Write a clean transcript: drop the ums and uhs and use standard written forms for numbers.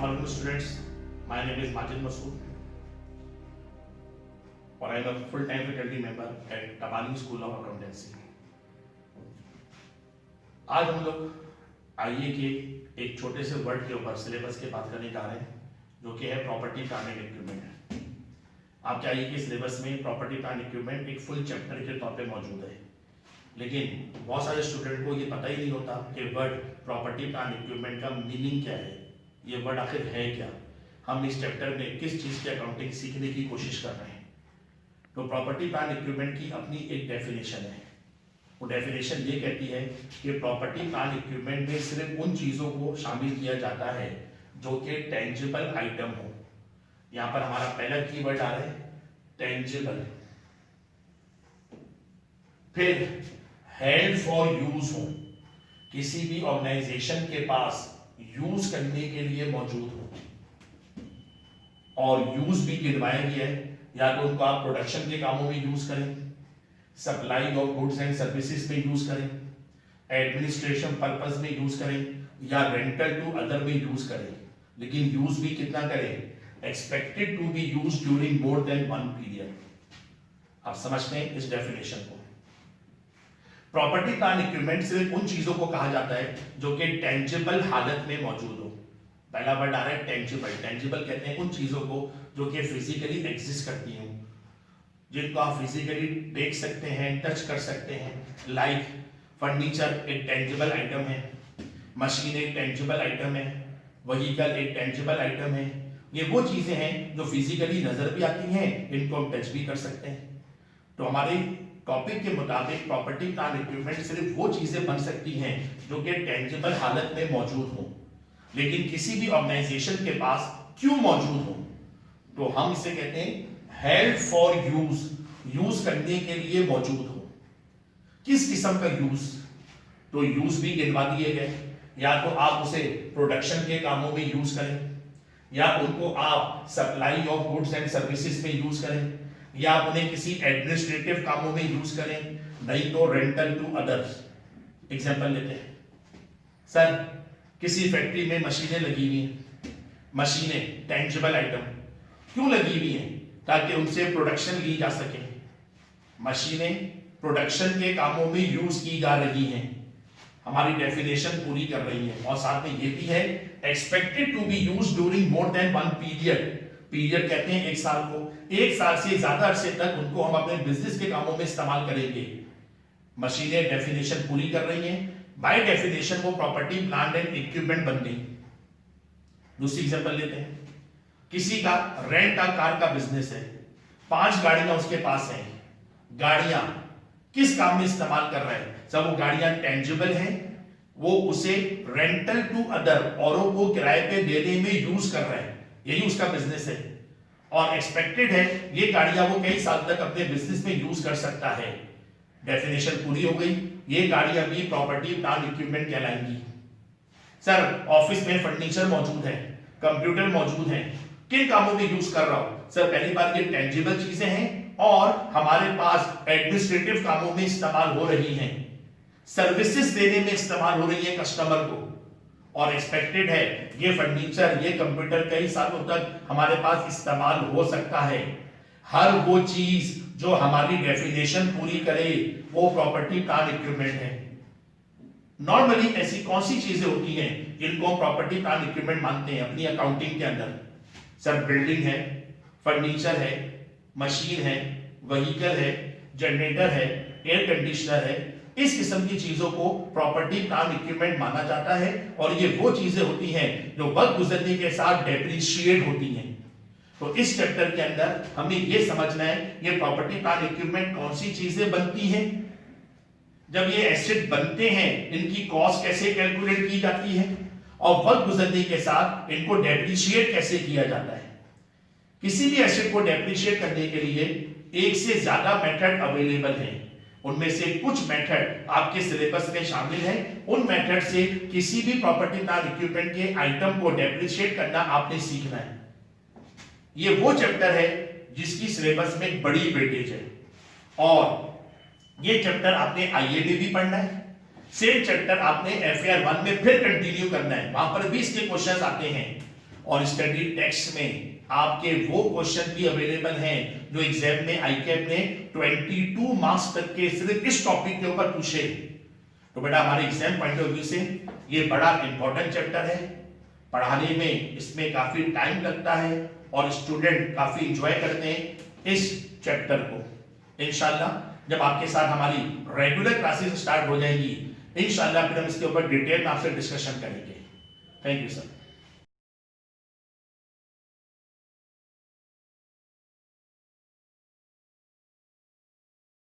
Assalamualaikum students, my name is Majid Masood और I am a full-time faculty member at Tabani School of Accountancy। आज हम लोग आईए के एक छोटे से वर्ड के ऊपर सिलेबस के बात करने जा रहे हैं जो कि है प्रॉपर्टी प्लांट एंड इक्विपमेंट। आपके आईए के सिलेबस में प्रॉपर्टी प्लांट इक्विपमेंट एक फुल चैप्टर के तौर पे मौजूद है, लेकिन बहुत सारे स्टूडेंट को ये पता ही नहीं होता कि वर्ड प्रॉपर्टी प्लांट इक्विपमेंट का मीनिंग क्या है, ये वर्ड आखिर है क्या। हम इस चैप्टर में किस चीज़ की अकाउंटिंग सीखने की कोशिश कर रहे हैं। तो प्रॉपर्टी प्लांट इक्विपमेंट की अपनी एक डेफिनेशन है। वो डेफिनेशन ये कहती है कि प्रॉपर्टी प्लांट इक्विपमेंट में सिर्फ उन चीज़ों को शामिल किया जाता है जो कि टेंजिबल आइटम हो। यहाँ पर हमारा पहला कीवर्ड आ रहा है टेंजिबल, फिर हेल्ड फॉर यूज हो, किसी भी ऑर्गेनाइजेशन के पास यूज करने के लिए मौजूद हो, और यूज भी गिनवाया गया है, या तो उनको आप प्रोडक्शन के कामों में यूज करें, supply of goods and services में यूज करें, एडमिनिस्ट्रेशन पर्पस में यूज करें, या रेंटल टू अदर में यूज करें, लेकिन यूज भी कितना करें, expected to be use during more than one period. आप समझते हैं इस डेफिनेशन को। प्रॉपर्टी प्लांट इक्विपमेंट सिर्फ उन चीजों को कहा जाता है जो कि टेंजिबल हालत में मौजूद हो। पहला वर्ड आ रहा है टेंजिबल। टेंजिबल कहते हैं उन चीजों को जो कि फिजिकली एग्जिस्ट करती हो, जिनको आप फिजिकली देख सकते हैं, टच कर सकते हैं। लाइक फर्नीचर एक टेंजिबल आइटम है, मशीन एक टेंजिबल आइटम है, व्हीकल एक टेंजिबल आइटम है। ये वो चीजें हैं जो फिजिकली नजर भी आती हैं, इनको हम टच भी कर सकते हैं। तो हमारे टॉपिक के मुताबिक प्रॉपर्टी प्लांट इक्विपमेंट सिर्फ वो चीजें बन सकती हैं जो कि टेंजिबल हालत में मौजूद हो, लेकिन किसी भी ऑर्गेनाइजेशन के पास क्यों मौजूद हो, तो हम इसे कहते हैं हेल्ड फॉर यूज, यूज करने के लिए मौजूद हो। किस किस्म का यूज, तो यूज भी गिनवा दिए गए, या तो आप उसे प्रोडक्शन के कामों में यूज करें, या उनको आप supply of goods and services में यूज करें, या आप उन्हें किसी एडमिनिस्ट्रेटिव कामों में यूज करें, नहीं तो रेंटल टू अदर्स। एग्जांपल लेते हैं, सर किसी फैक्ट्री में मशीनें लगी हुई हैं, मशीनें टेंजिबल आइटम क्यों लगी हुई हैं, ताकि उनसे प्रोडक्शन ली जा सके। मशीनें प्रोडक्शन के कामों में यूज की जा रही हैं, हमारी डेफिनेशन पूरी कर रही है, और साथ में ये भी है expected to be use during more than one period. Period कहते हैं एक साल को, एक साल से ज्यादा अरसे तक उनको हम अपने बिजनेस के कामों में इस्तेमाल करेंगे। मशीनें डेफिनेशन पूरी कर रही हैं, बाय डेफिनेशन वो प्रॉपर्टी प्लांट एंड इक्विपमेंट बन गई। दूसरी एग्जांपल लेते हैं, किसी का रेंट का कार का बिजनेस है, 5 गाड़ियां उसके पास हैं। गाड़ियां किस काम में इस्तेमाल कर रहे हैं, सब वो गाड़ियां टेंजिबल हैं, वो उसे रेंटल टू अदर, औरों को किराए पे देने में यूज कर रहे हैं, यही उसका बिजनेस है। और एक्सपेक्टेड है ये गाड़ियां वो कई साल तक अपने बिजनेस में यूज कर सकता है। डेफिनेशन पूरी हो गई, ये गाड़ियां भी प्रॉपर्टी प्लांट इक्विपमेंट कहलाएंगी। सर ऑफिस में फर्नीचर मौजूद है, कंप्यूटर मौजूद है, किन कामों में यूज कर रहा हूं, सर पहली बात ये टेंजिबल चीजें हैं और हमारे पास एडमिनिस्ट्रेटिव कामों में इस्तेमाल हो रही हैं, सर्विसेज देने में इस्तेमाल हो रही है कस्टमर को, और एक्सपेक्टेड है ये फर्नीचर ये कंप्यूटर कई सालों तक हमारे पास इस्तेमाल हो सकता है। हर वो चीज जो हमारी डेफिनेशन पूरी करे वो प्रॉपर्टी प्लांट इक्विपमेंट है। नॉर्मली ऐसी कौन सी चीजें होती हैं जिनको हम प्रॉपर्टी प्लांट इक्विपमेंट मानते हैं अपनी अकाउंटिंग के अंदर, सर बिल्डिंग है, फर्नीचर है, मशीन है, व्हीकल है, जनरेटर है, एयर कंडीशनर है। इस किस्म की चीजों को प्रॉपर्टी प्लांट इक्विपमेंट माना जाता है, और ये वो चीजें होती हैं जो वक्त गुजरने के साथ डेप्रिशिएट होती हैं। तो इस चैप्टर के अंदर हमें ये समझना है ये प्रॉपर्टी प्लांट इक्विपमेंट कौन सी चीजें बनती हैं, जब ये एसेट बनते हैं इनकी कॉस्ट कैसे कैलकुलेट की जाती है, और वक्त गुजरने के साथ इनको डेप्रिशिएट कैसे किया जाता है। किसी भी एसेट को डेप्रिशिएट करने के लिए एक से ज्यादा मेथड अवेलेबल हैं, उनमें से कुछ मेथड आपके सिलेबस में शामिल है। उन मेथड से किसी भी प्रॉपर्टी प्लांट इक्विपमेंट के आइटम को डेप्रिशिएट करना आपने सीखना है। ये वो चैप्टर है जिसकी सिलेबस में बड़ी वेटेज है, और ये चैप्टर आपने आईए में भी पढ़ना है, सेम चैप्टर आपने FAR 1 में फिर कंटिन्यू करना है, वहां पर भी इसके क्वेश्चंस आते हैं। और स्टडी टेक्स्ट में आपके वो क्वेश्चन भी अवेलेबल हैं जो एग्जाम में आईकैप ने 22 मार्क्स तक के सिर्फ इस टॉपिक के ऊपर पूछे। तो बेटा हमारे एग्जाम पॉइंट ऑफ व्यू से ये बड़ा इंपॉर्टेंट चैप्टर है, पढ़ाने में इसमें काफी टाइम लगता है और स्टूडेंट काफी इंजॉय करते हैं इस चैप्टर को। इंशाल्लाह जब आपके साथ हमारी रेगुलर क्लासेस स्टार्ट हो जाएंगी, इंशाल्लाह फिर हम इसके ऊपर डिटेल में आपसे डिस्कशन करेंगे। Thank you sir.